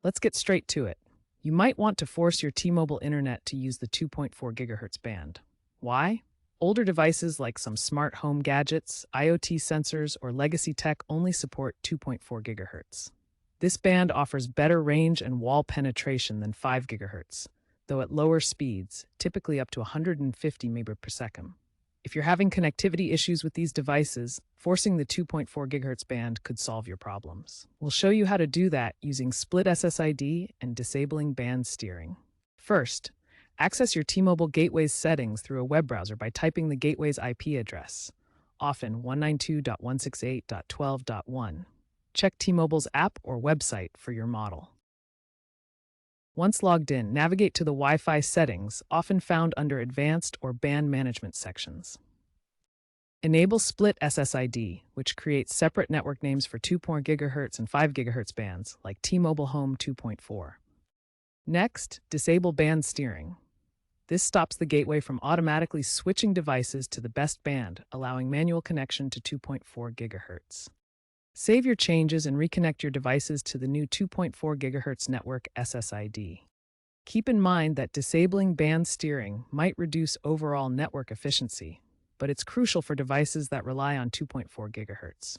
Let's get straight to it. You might want to force your T-Mobile internet to use the 2.4 GHz band. Why? Older devices like some smart home gadgets, IoT sensors, or legacy tech only support 2.4 GHz. This band offers better range and wall penetration than 5 GHz, though at lower speeds, typically up to 150 Mbps per second. If you're having connectivity issues with these devices, forcing the 2.4 GHz band could solve your problems. We'll show you how to do that using split SSID and disabling band steering. First, access your T-Mobile gateway's settings through a web browser by typing the gateway's IP address, often 192.168.12.1. Check T-Mobile's app or website for your model. Once logged in, navigate to the Wi-Fi settings, often found under Advanced or Band Management sections. Enable Split SSID, which creates separate network names for 2.4 GHz and 5 GHz bands, like T-Mobile Home 2.4. Next, disable band steering. This stops the gateway from automatically switching devices to the best band, allowing manual connection to 2.4 GHz. Save your changes and reconnect your devices to the new 2.4 GHz network SSID. Keep in mind that disabling band steering might reduce overall network efficiency, but it's crucial for devices that rely on 2.4 GHz.